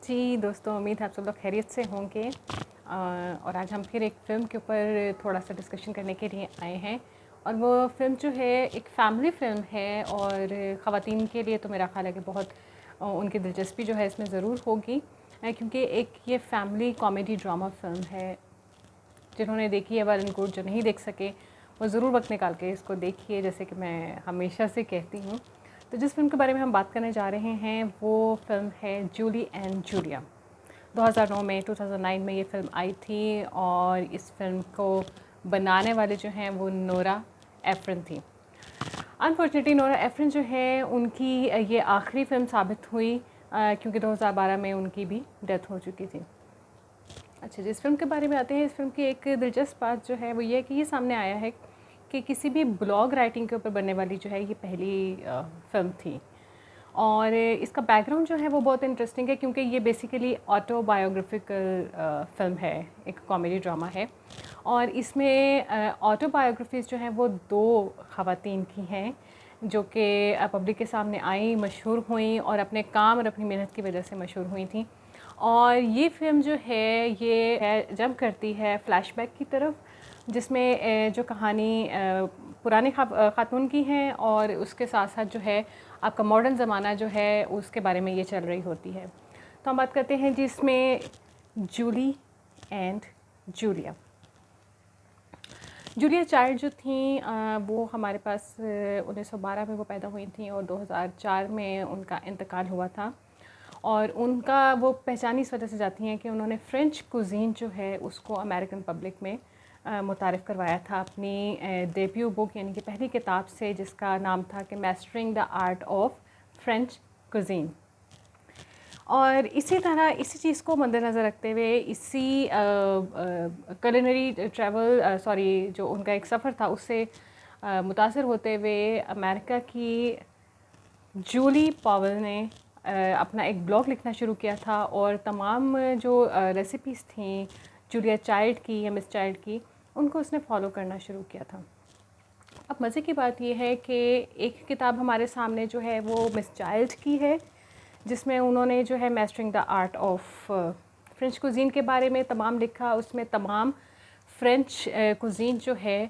जी दोस्तों, उम्मीद है आप सब लोग खैरियत से होंगे। और आज हम फिर एक फ़िल्म के ऊपर थोड़ा सा डिस्कशन करने के लिए आए हैं। और वो फ़िल्म जो है एक फ़ैमिली फ़िल्म है और ख़वातीन के लिए तो मेरा ख़्याल है कि बहुत उनकी दिलचस्पी जो है इसमें ज़रूर होगी, क्योंकि एक ये फ़ैमिली कॉमेडी ड्रामा फ़िल्म है। जिन्होंने देखी है वेल एंड गुड, जो नहीं देख सके वो ज़रूर वक्त निकाल के इसको देखिए, जैसे कि मैं हमेशा से कहती हूँ। तो जिस फ़िल्म के बारे में हम बात करने जा रहे हैं वो फ़िल्म है जूली एंड जूलिया। 2009 में 2009 में ये फ़िल्म आई थी और इस फ़िल्म को बनाने वाले जो हैं वो नोरा एफरन थी। अनफॉर्चुनेटली नोरा एफरन जो है उनकी ये आखिरी फ़िल्म साबित हुई, क्योंकि 2012 में उनकी भी डेथ हो चुकी थी। अच्छा, जिस फ़िल्म के बारे में आते हैं, इस फ़िल्म की एक दिलचस्प बात जो है वो ये है कि ये सामने आया है कि किसी भी ब्लॉग राइटिंग के ऊपर बनने वाली जो है ये पहली फ़िल्म थी। और इसका बैकग्राउंड जो है वो बहुत इंटरेस्टिंग है, क्योंकि ये बेसिकली ऑटोबायोग्राफिकल फ़िल्म है, एक कॉमेडी ड्रामा है। और इसमें ऑटोबायोग्राफीज़ जो हैं वो दो ख़वातीन की हैं, जो कि पब्लिक के सामने आई, मशहूर हुई और अपने काम और अपनी मेहनत की वजह से मशहूर हुई थी। और ये फ़िल्म जो है ये जंप करती है फ़्लैशबैक की तरफ, जिसमें जो कहानी पुराने ख़ातून की हैं और उसके साथ साथ जो है आपका मॉडर्न ज़माना जो है उसके बारे में ये चल रही होती है। तो हम बात करते हैं जिसमें Julie and Julia. Julia Child जो थी वो हमारे पास 1912 में वो पैदा हुई थी और 2004 में उनका इंतकाल हुआ था। और उनका वो पहचान इस वजह से जाती हैं कि उन्होंने फ़्रेंच कुज़ीन जो है उसको अमेरिकन पब्लिक में मुतारिफ़ करवाया था अपनी डेब्यू बुक, यानी कि पहली किताब से, जिसका नाम था कि mastering the art of French cuisine. और इसी तरह इसी चीज़ को मद्देनज़र रखते हुए इसी जो उनका एक सफ़र था उससे मुतासर होते हुए अमेरिका की जूली पॉवेल ने अपना एक ब्लॉग लिखना शुरू किया था और तमाम जो रेसिपीज़ थी जूलिया चाइल्ड की या मिस चाइल्ड की, उनको उसने फॉलो करना शुरू किया था। अब मज़े की बात यह है कि एक किताब हमारे सामने जो है वो मिस चाइल्ड की है, जिसमें उन्होंने जो है mastering the art of French cuisine के बारे में तमाम लिखा। उसमें तमाम फ्रेंच कुज़ीन जो है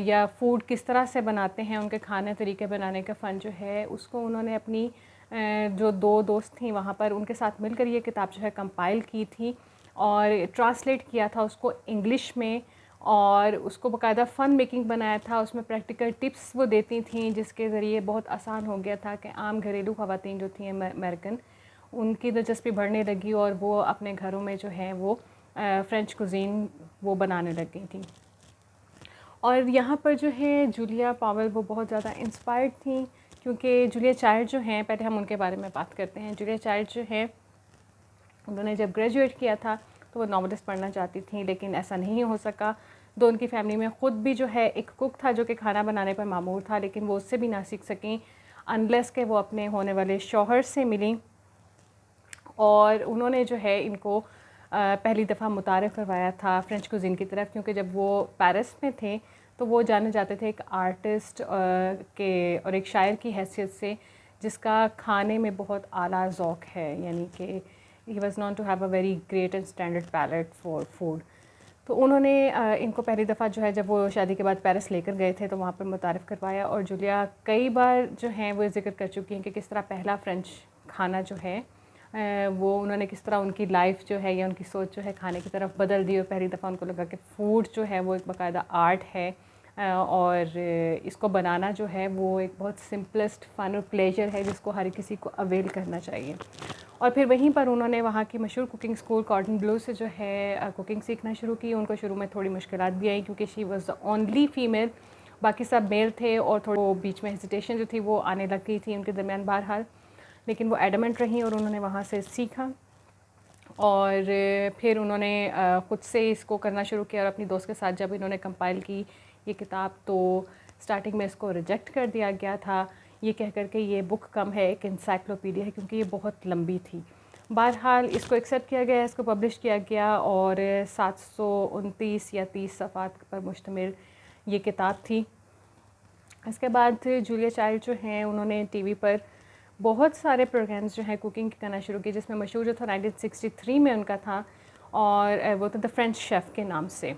या फूड किस तरह से बनाते हैं, उनके खाने तरीके बनाने का फ़न जो है उसको उन्होंने अपनी जो दो दोस्त थी वहाँ पर उनके साथ मिलकर ये किताब जो है कंपाइल की थी और ट्रांसलेट किया था उसको इंग्लिश में, और उसको बाकायदा फ़न मेकिंग बनाया था। उसमें प्रैक्टिकल टिप्स वो देती थी, जिसके ज़रिए बहुत आसान हो गया था कि आम घरेलू ख़वातीन जो थी अमेरिकन, उनकी दिलचस्पी बढ़ने लगी और वो अपने घरों में जो है वो फ़्रेंच कुज़ीन वो बनाने लग गई थी। और यहाँ पर जो है जूलिया पॉवेल वो बहुत ज़्यादा इंस्पायर्ड थी, क्योंकि जूलिया चाइल्ड जो हैं, पहले हम उनके बारे में बात करते हैं। जूलिया चाइल्ड जो है उन्होंने जब ग्रेजुएट किया था तो वो नॉवेलिस्ट पढ़ना चाहती थी, लेकिन ऐसा नहीं हो सका। दो उनकी फ़ैमिली में ख़ुद भी जो है एक कुक था जो कि खाना बनाने पर मामूर था, लेकिन वो उससे भी ना सीख सकें अनलेस के वो अपने होने वाले शौहर से मिली। और उन्होंने जो है इनको पहली दफ़ा मुतारिफ़ करवाया था फ़्रेंच कुज़ीन की तरफ, क्योंकि जब वो पेरिस में थे तो वो जाने जाते थे एक आर्टिस्ट के और एक शायर की हैसियत से, जिसका खाने में बहुत आला ज़ौक़ है, यानी कि he was known to have a very great and standard palette for food. तो उन्होंने इनको पहली दफ़ा जो है जब वो शादी के बाद पेरिस लेकर गए थे तो वहाँ पर मुतारिफ़ करवाया। और जूलिया कई बार जो हैं वो ज़िक्र कर चुकी हैं कि किस तरह पहला फ़्रेंच खाना जो है वो उन्होंने किस तरह उनकी लाइफ जो है या उनकी सोच जो है खाने की तरफ बदल दी। और पहली दफ़ा उनको लगा कि फ़ूड जो है वो एक बाकायदा आर्ट है और इसको बनाना जो है वो एक बहुत सिंपलेस्ट फ़न और प्लेजर है जिसको हर किसी को अवेल करना चाहिए। और फिर वहीं पर उन्होंने वहाँ की मशहूर कुकिंग स्कूल कॉर्डन ब्लू से जो है कुकिंग सीखना शुरू की। उनको शुरू में थोड़ी मुश्किलात भी आई, क्योंकि she was the only female, बाकी सब मेल थे और थोड़ा बीच में हेजिटेशन जो थी वो आने लग गई थी उनके दरमियान। बहरहाल लेकिन वो एडमेंट रहीं और उन्होंने वहाँ से सीखा और फिर उन्होंने ख़ुद से इसको करना शुरू किया। और अपनी दोस्त के साथ जब इन्होंने कंपाइल की ये किताब तो स्टार्टिंग में इसको रिजेक्ट कर दिया गया था, ये कह कर के ये बुक कम है, एक इंसाइक्लोपीडिया है, क्योंकि ये बहुत लंबी थी। बहरहाल इसको एक्सेप्ट किया गया, इसको पब्लिश किया गया और 729 या 30 सफ़ात पर मुश्तमिल ये किताब थी। इसके बाद जूलिया चाइल्ड जो हैं उन्होंने टीवी पर बहुत सारे प्रोग्राम्स जो हैं कुकिंग के करना शुरू किए, जिसमें मशहूर जो था 1963 में उनका था, और वो था द फ्रेंच शेफ़ के नाम से।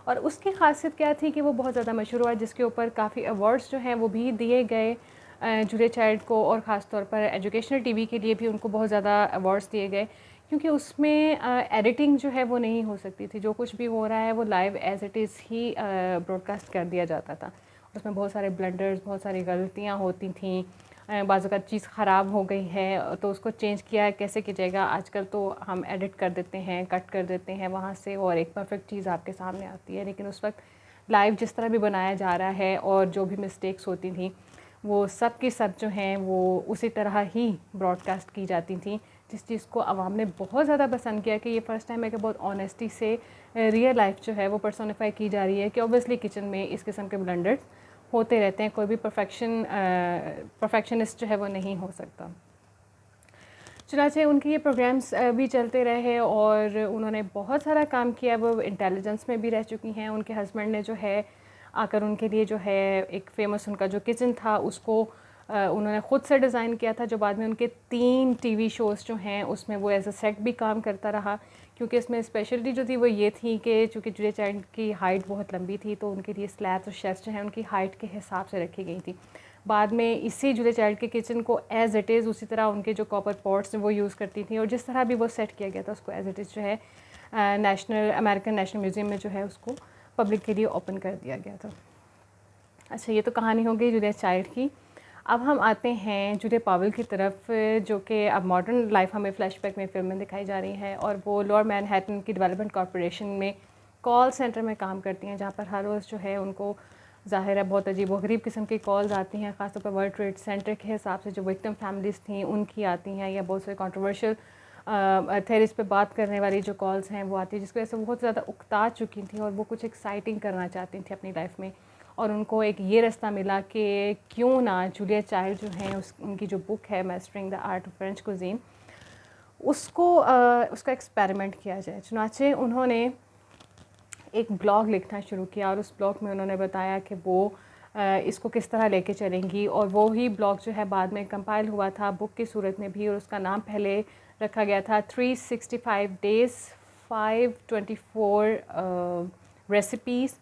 और उसकी ख़ासियत क्या थी कि वो बहुत ज़्यादा मशहूर हुआ, जिसके ऊपर काफ़ी अवार्ड्स जो हैं वो भी दिए गए जूलिया चाइल्ड को, और ख़ास तौर पर एजुकेशनल टीवी के लिए भी उनको बहुत ज़्यादा अवार्ड्स दिए गए, क्योंकि उसमें एडिटिंग जो है वो नहीं हो सकती थी। जो कुछ भी हो रहा है वो live as it is he broadcast कर दिया जाता था। उसमें बहुत सारे ब्लंडर्स, बहुत सारी गलतियाँ होती थीं। बाज़ अगर चीज़ ख़राब हो गई है तो उसको चेंज किया कैसे कीजिएगा, आजकल तो हम एडिट कर देते हैं, कट कर देते हैं वहाँ से, और एक परफेक्ट चीज़ आपके सामने आती है। लेकिन उस वक्त लाइव जिस तरह भी बनाया जा रहा है, और जो भी मिस्टेक्स होती थी वो सब की सब जो हैं वो उसी तरह ही ब्रॉडकास्ट की जाती थी, जिस चीज़ को आवाम ने बहुत ज़्यादा पसंद किया कि ये फ़र्स्ट टाइम है कि बहुत ऑनेस्टी से रियल लाइफ जो है वो पर्सोनिफाई की जा रही है, कि ऑब्वियसली किचन में इस किस्म के ब्लंडर्स होते रहते हैं, कोई भी परफेक्शनिस्ट जो है वो नहीं हो सकता। चुनाचे उनके ये प्रोग्राम्स भी चलते रहे, और उन्होंने बहुत सारा काम किया। वो इंटेलिजेंस में भी रह चुकी हैं। उनके हस्बैंड ने जो है आकर उनके लिए जो है एक फ़ेमस उनका जो किचन था उसको उन्होंने ख़ुद से डिज़ाइन किया था, जो बाद में उनके 3 टीवी शोज़ जो हैं उसमें वो एज अ सेट भी काम करता रहा। क्योंकि इसमें स्पेशलिटी जो थी वो ये थी कि चूँकि जूलिया चाइल्ड की हाइट बहुत लंबी थी, तो उनके लिए स्लैब्स और शेफ्स जो हैं उनकी हाइट के हिसाब से रखी गई थी। बाद में इसी जूलिया चाइल्ड के किचन को एज़ इट इज़ उसी तरह उनके जो कॉपर पॉट्स वो यूज़ करती थी, और जिस तरह भी वो सेट किया गया था उसको एज़ इट इज़ जो है अमेरिकन नेशनल म्यूज़ियम में जो है उसको पब्लिक के लिए ओपन कर दिया गया था। अच्छा, ये तो कहानी हो गई जूलिया चाइल्ड की। अब हम आते हैं जूलिया पावेल की तरफ, जो कि अब मॉडर्न लाइफ हमें फ्लैशबैक में फ़िल्म में दिखाई जा रही है, और वो लोअर मैनहट्टन की डेवलपमेंट कॉरपोरेशन में कॉल सेंटर में काम करती हैं, जहाँ पर हर रोज़ जो है उनको ज़ाहिर है बहुत अजीब व गरीब किस्म की कॉल्स आती हैं, ख़ासतौर पर वर्ल्ड ट्रेड सेंटर के हिसाब से जो विक्टिम फैमिलीज़ थी उनकी आती हैं, या बहुत सारे कंट्रोवर्शियल थेरीज़ पे बात करने वाली जो कॉल्स हैं वो आती है, जिसकी वजह से बहुत ज़्यादा उकता चुकी थी, और वो कुछ एक्साइटिंग करना चाहती थी अपनी लाइफ में। और उनको एक ये रास्ता मिला कि क्यों ना जूलिया चाइल्ड जो हैं उनकी जो बुक है mastering the art of French cuisine, उसको उसका एक्सपेरिमेंट किया जाए। चुनाचे उन्होंने एक ब्लॉग लिखना शुरू किया, और उस ब्लॉग में उन्होंने बताया कि वो इसको किस तरह लेके चलेंगी, और वो ही ब्लॉग जो है बाद में कंपाइल हुआ था बुक की सूरत में भी, और उसका नाम पहले रखा गया था 365 days 524 recipes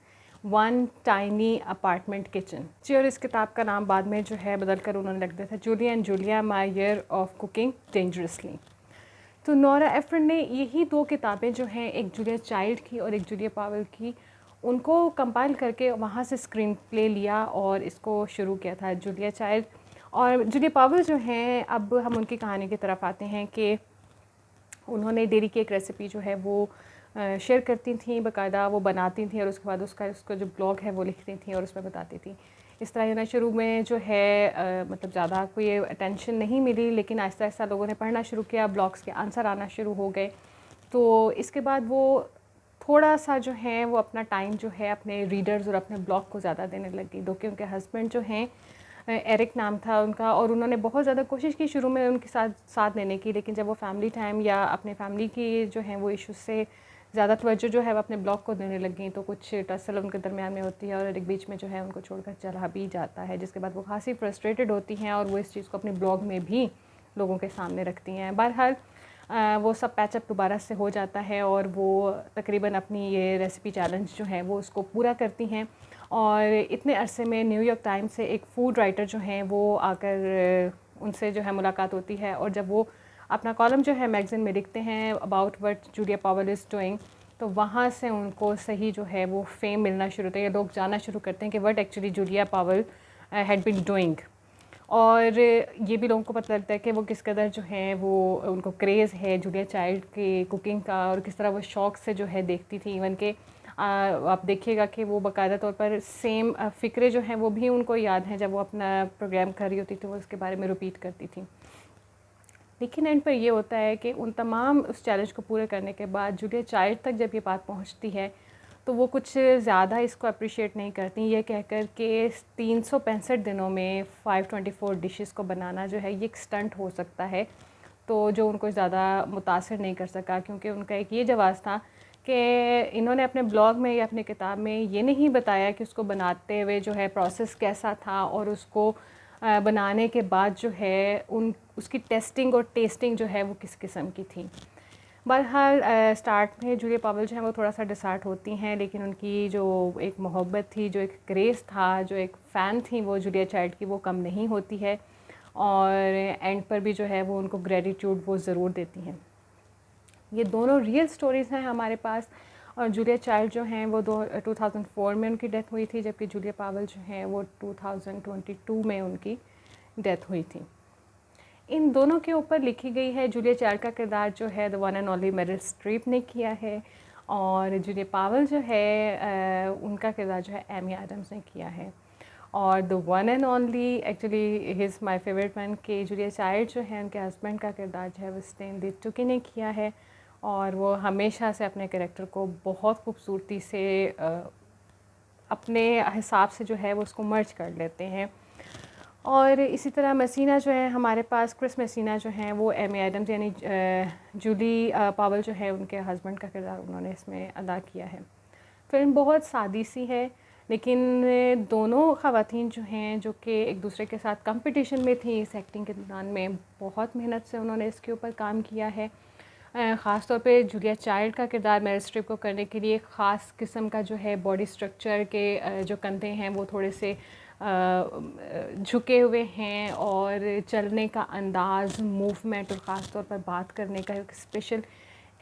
1 tiny apartment kitchen जी। और इस किताब का नाम बाद में जो है बदल कर उन्होंने रख दिया था Julia and Julia my year of cooking dangerously. तो नोरा एफरन ने यही 2 किताबें जो हैं, एक जूलिया चाइल्ड की और एक जूलिया पावेल की, उनको कंपाइल करके वहाँ से स्क्रीन प्ले लिया और इसको शुरू किया था जूलिया चाइल्ड। और जूलिया पावेल जो हैं, अब हम उनकी कहानी की तरफ आते हैं कि उन्होंने डेयरी की एक रेसिपी जो है वो शेयर करती थी, बाकायदा वो बनाती थी, और उसके बाद उसका जो ब्लॉग है वो लिखती थी और उसमें बताती थी। इस तरह ना शुरू में जो है मतलब ज़्यादा कोई अटेंशन नहीं मिली, लेकिन आहिस्ता आहिस्ता लोगों ने पढ़ना शुरू किया, ब्लॉग्स के आंसर आना शुरू हो गए। तो इसके बाद वो थोड़ा सा जो है वो अपना टाइम जो है अपने रीडर्स और अपने ब्लॉग को ज़्यादा देने लग गई। दो कि उनके हस्बैंड जो हैं एरिक नाम था उनका, और उन्होंने बहुत ज़्यादा कोशिश की शुरू में उनके साथ देने की, लेकिन जब वो फैमिली टाइम या अपने फैमिली की जो है वो इशूज़ से ज़्यादा तवज्जो जो है वो अपने ब्लॉग को देने लग गई, तो कुछ टसल उनके दरमियान में होती है, और एक बीच में जो है उनको छोड़कर चला भी जाता है, जिसके बाद वो खासी फ्रस्ट्रेटेड होती हैं, और वो इस चीज़ को अपने ब्लॉग में भी लोगों के सामने रखती हैं। बहरहाल वो सब पैचअप दोबारा से हो जाता है, और वो तकरीबन अपनी ये रेसिपी चैलेंज जो है वो उसको पूरा करती हैं। और इतने अरसे में न्यूयॉर्क टाइम्स से एक फ़ूड राइटर जो हैं वो आकर उनसे जो है मुलाकात होती है, और जब वो अपना कॉलम जो है मैगज़ीन में लिखते हैं about what Julia Powell is doing, तो वहाँ से उनको सही जो है वो फेम मिलना शुरू होता है, लोग जानना शुरू करते हैं कि what actually Julia Powell had been doing. और ये भी लोगों को पता लगता है कि वो किस कदर जो है वो उनको क्रेज़ है जूलिया चाइल्ड के कुकिंग का, और किस तरह वो शौक़ से जो है देखती थी। इवन के आप देखिएगा कि वो बाकायदा तौर पर सेम फ़िक्रे जो हैं वो भी उनको याद हैं, जब वो अपना प्रोग्राम कर रही होती थी वो उसके बारे में रिपीट करती थी। लेकिन एंड पर ये होता है कि उन तमाम उस चैलेंज को पूरे करने के बाद जूलिया चाइल्ड तक जब ये बात पहुंचती है, तो वो कुछ ज़्यादा इसको अप्रिशिएट नहीं करती, ये कहकर कि 365 दिनों में 524 डिशेस को बनाना जो है ये एक स्टंट हो सकता है, तो जो उनको ज़्यादा मुतासिर नहीं कर सका, क्योंकि उनका एक ये जवाब था कि इन्होंने अपने ब्लॉग में या अपनी किताब में ये नहीं बताया कि उसको बनाते हुए जो है प्रोसेस कैसा था, और उसको बनाने के बाद जो है उसकी टेस्टिंग और टेस्टिंग जो है वो किस किस्म की थी। बहरहाल स्टार्ट में जूलिया पावेल जो है वो थोड़ा सा डिसहार्ट होती हैं, लेकिन उनकी जो एक मोहब्बत थी, जो एक क्रेज़ था, जो एक फ़ैन थी वो जूलिया चाइल्ड की, वो कम नहीं होती है और एंड पर भी जो है वो उनको ग्रेटिट्यूड वो ज़रूर देती हैं। ये दोनों रियल स्टोरीज़ हैं हमारे पास। और जूलिया चाइल्ड जो हैं वो 2004 में उनकी डेथ हुई थी, जबकि जूलिया पावेल जो हैं वो 2022 में उनकी डेथ हुई थी। इन दोनों के ऊपर लिखी गई है। जूलिया चाइल्ड का किरदार जो है the one and only Meryl Streep ने किया है और जूलिया पावेल जो है उनका किरदार जो है एमी एडम्स ने किया है। और the one and only actually his my favourite one के जूलिया चाइल्ड जो है उनके हस्बैंड का किरदार जो है वो स्टैनली टुकी ने किया है और वो हमेशा से अपने कैरेक्टर को बहुत खूबसूरती से अपने हिसाब से जो है वो उसको मर्ज कर लेते हैं। और इसी तरह मसीना जो है हमारे पास, क्रिस मसीना जो हैं वो एमी एडम्स यानी जूली पावेल जो है उनके हस्बैंड का किरदार उन्होंने इसमें अदा किया है। फ़िल्म बहुत सादी सी है, लेकिन दोनों ख़वातीन जो हैं जो कि एक दूसरे के साथ कंपटीशन में थी इस एक्टिंग के दौरान में, बहुत मेहनत से उन्होंने इसके ऊपर काम किया है। ख़ास तौर पे जूलिया चाइल्ड का किरदार मेरिल स्ट्रीप को करने के लिए ख़ास किस्म का जो है बॉडी स्ट्रक्चर के जो कंधे हैं वो थोड़े से झुके हुए हैं और चलने का अंदाज़, मूवमेंट और ख़ास तौर पर बात करने का एक स्पेशल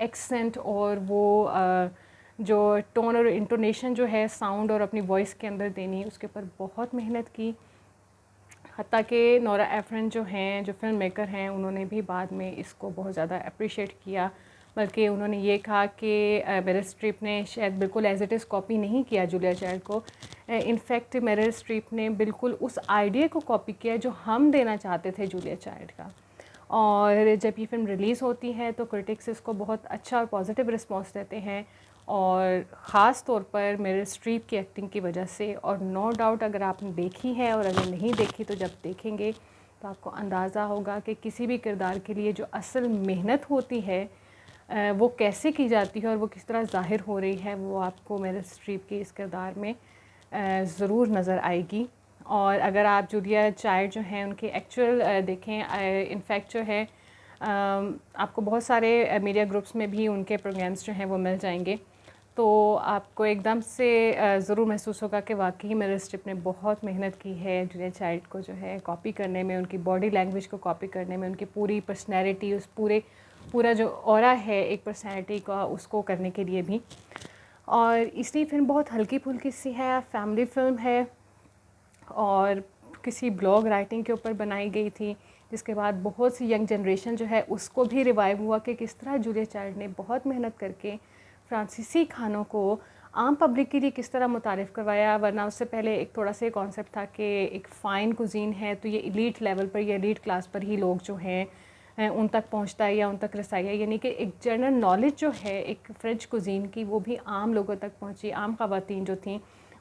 एक्सेंट और वो जो टोन और इंटोनेशन जो है साउंड और अपनी वॉइस के अंदर देनी, उसके ऊपर बहुत मेहनत की। हत्ता कि नोरा एफरन जो हैं, जो फ़िल्म मेकर हैं, उन्होंने भी बाद में इसको बहुत ज़्यादा अप्रिशिएट किया, बल्कि उन्होंने ये कहा कि मेरिल स्ट्रीप ने शायद बिल्कुल एज़ इट इज़ कॉपी नहीं किया जूलिया चाइल्ड को। इनफैक्ट मेरिल स्ट्रीप ने बिल्कुल उस आइडिया को कॉपी किया जो हम देना चाहते थे जूलिया चाइल्ड का। और जब ये फ़िल्म रिलीज़ होती है तो क्रिटिक्स इसको बहुत अच्छा और पॉजिटिव रिस्पॉन्स देते हैं और ख़ास तौर पर मेरिल स्ट्रीप की एक्टिंग की वजह से। और नो डाउट अगर आपने देखी है और अगर नहीं देखी तो जब देखेंगे तो आपको अंदाज़ा होगा कि किसी भी किरदार के लिए जो असल मेहनत होती है वो कैसे की जाती है और वो किस तरह ज़ाहिर हो रही है, वो आपको मेरिल स्ट्रीप के इस किरदार में ज़रूर नज़र आएगी। और अगर आप जूलिया चाइल्ड जो हैं उनके एक्चुअल देखें, इनफैक्ट जो है आपको बहुत सारे मीडिया ग्रुप्स में भी उनके प्रोग्राम्स जो हैं वो मिल जाएंगे, तो आपको एकदम से ज़रूर महसूस होगा कि वाकई मेरिल स्ट्रीप ने बहुत मेहनत की है जूलिया चाइल्ड को जो है कॉपी करने में, उनकी बॉडी लैंग्वेज को कॉपी करने में, उनकी पूरी पर्सनैलिटी, उस पूरा जो ऑरा है एक पर्सनैलिटी का, उसको करने के लिए भी। और इसलिए फ़िल्म बहुत हल्की फुल्की सी है, फैमिली फ़िल्म है और किसी ब्लॉग राइटिंग के ऊपर बनाई गई थी, जिसके बाद बहुत सी यंग जनरेशन जो है उसको भी रिवाइव हुआ कि किस तरह जूलिया चाइल्ड ने बहुत मेहनत करके फ्रांसीसी खानों को आम पब्लिक के लिए किस तरह मुतारिफ़ करवाया। वरना उससे पहले एक थोड़ा सा कॉन्सेप्ट था कि एक फ़ाइन कुज़ीन है तो ये एलीट लेवल पर या एलीट क्लास पर ही लोग जो हैं उन तक पहुंचता है या उन तक रसाई है, यानी कि एक जनरल नॉलेज जो है एक फ़्रेंच कुज़ीन की वो भी आम लोगों तक पहुंची। आम ख़वातीन जो थी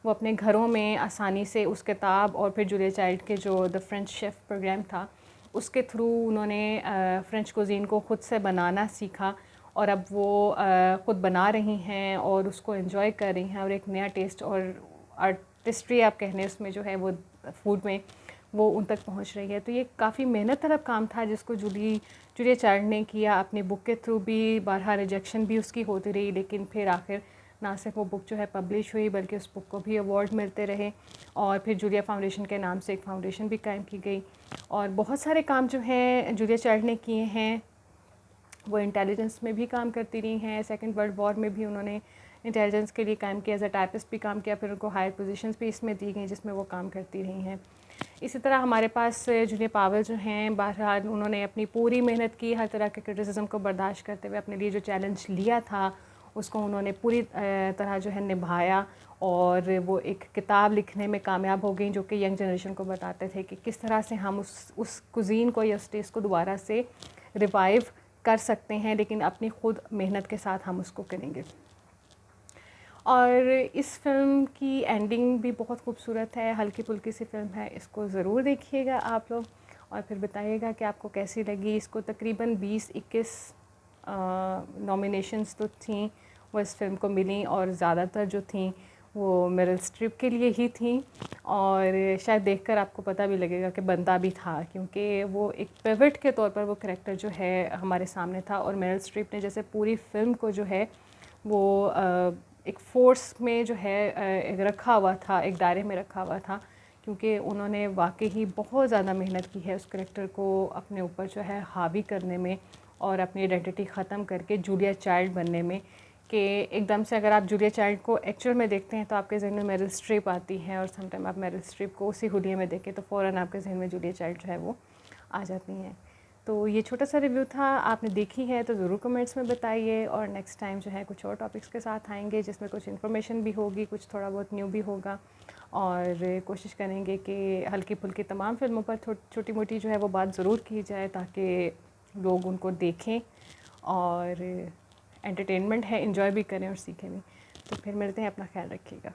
वो अपने घरों में आसानी से उस किताब और फिर जूलिया चाइल्ड के जो द फ्रेंच शेफ़ प्रोग्राम था उसके थ्रू उन्होंने फ़्रेंच कुज़ीन को ख़ुद से बनाना सीखा और अब वो ख़ुद बना रही हैं और उसको एंजॉय कर रही हैं और एक नया टेस्ट और आर्टिस्ट्री आप कहने उसमें जो है वो फूड में वो उन तक पहुंच रही है। तो ये काफ़ी मेहनत तलब काम था जिसको जूलिया चाइल्ड ने किया। अपनी बुक के थ्रू भी बारहा रिजेक्शन भी उसकी होती रही, लेकिन फिर आखिर ना सिर्फ वो बुक जो है पब्लिश हुई बल्कि उस बुक को भी अवार्ड मिलते रहे और फिर जूलिया फाउंडेशन के नाम से एक फ़ाउंडेशन भी कायम की गई। और बहुत सारे काम जो हैं जूलिया चाइल्ड ने किए हैं, वो इंटेलिजेंस में भी काम करती रही हैं। सेकंड वर्ल्ड वॉर में भी उन्होंने इंटेलिजेंस के लिए काम किया, एज अ टाइपिस्ट भी काम किया, फिर उनको हायर पोजीशंस भी इसमें दी गई जिसमें वो काम करती रही हैं। इसी तरह हमारे पास जूलिया पावेल जो हैं, बहरहाल उन्होंने अपनी पूरी मेहनत की, हर तरह के क्रिटिसिज्म को बर्दाश्त करते हुए अपने लिए जो चैलेंज लिया था उसको उन्होंने पूरी तरह जो है निभाया और वो एक किताब लिखने में कामयाब हो गई जो कि यंग जनरेशन को बताते थे कि किस तरह से हम उस कुज़ीन को या उस टेस्ट को दोबारा से रिवाइव कर सकते हैं, लेकिन अपनी ख़ुद मेहनत के साथ हम उसको करेंगे। और इस फ़िल्म की एंडिंग भी बहुत खूबसूरत है, हल्की फुल्की सी फ़िल्म है, इसको ज़रूर देखिएगा आप लोग और फिर बताइएगा कि आपको कैसी लगी। इसको तकरीबन 20-21 नॉमिनेशंस तो थी वो इस फ़िल्म को मिली और ज़्यादातर जो थी वो मेरिल स्ट्रिप के लिए ही थी, और शायद देखकर आपको पता भी लगेगा कि बनता भी था, क्योंकि वो एक पिवट के तौर पर वो करैक्टर जो है हमारे सामने था। और मेरिल स्ट्रिप ने जैसे पूरी फिल्म को जो है वो एक फ़ोर्स में जो है एक रखा हुआ था, एक दायरे में रखा हुआ था, क्योंकि उन्होंने वाकई ही बहुत ज़्यादा मेहनत की है उस करैक्टर को अपने ऊपर जो है हावी करने में, और अपनी आइडेंटिटी ख़त्म करके जूलिया चाइल्ड बनने में। कि एकदम से अगर आप जूलिया चाइल्ड को एक्चुअल में देखते हैं तो आपके जहन में मेरिल स्ट्रिप आती है, और समटाइम आप मेरिल स्ट्रिप को उसी हुलिये में देखें तो फ़ौरन आपके जहन में जूलिया चाइल्ड जो है वो आ जाती हैं। तो ये छोटा सा रिव्यू था, आपने देखी है तो ज़रूर कमेंट्स में बताइए, और नेक्स्ट टाइम जो है कुछ और टॉपिक्स के साथ आएंगे जिसमें कुछ इन्फॉर्मेशन भी होगी, कुछ थोड़ा बहुत न्यू भी होगा, और कोशिश करेंगे कि हल्की फुल्की तमाम फिल्मों पर छोटी मोटी जो है वो बात ज़रूर की जाए, ताकि लोग उनको देखें और एंटरटेनमेंट है, एंजॉय भी करें और सीखें भी। तो फिर मिलते हैं, अपना ख्याल रखिएगा।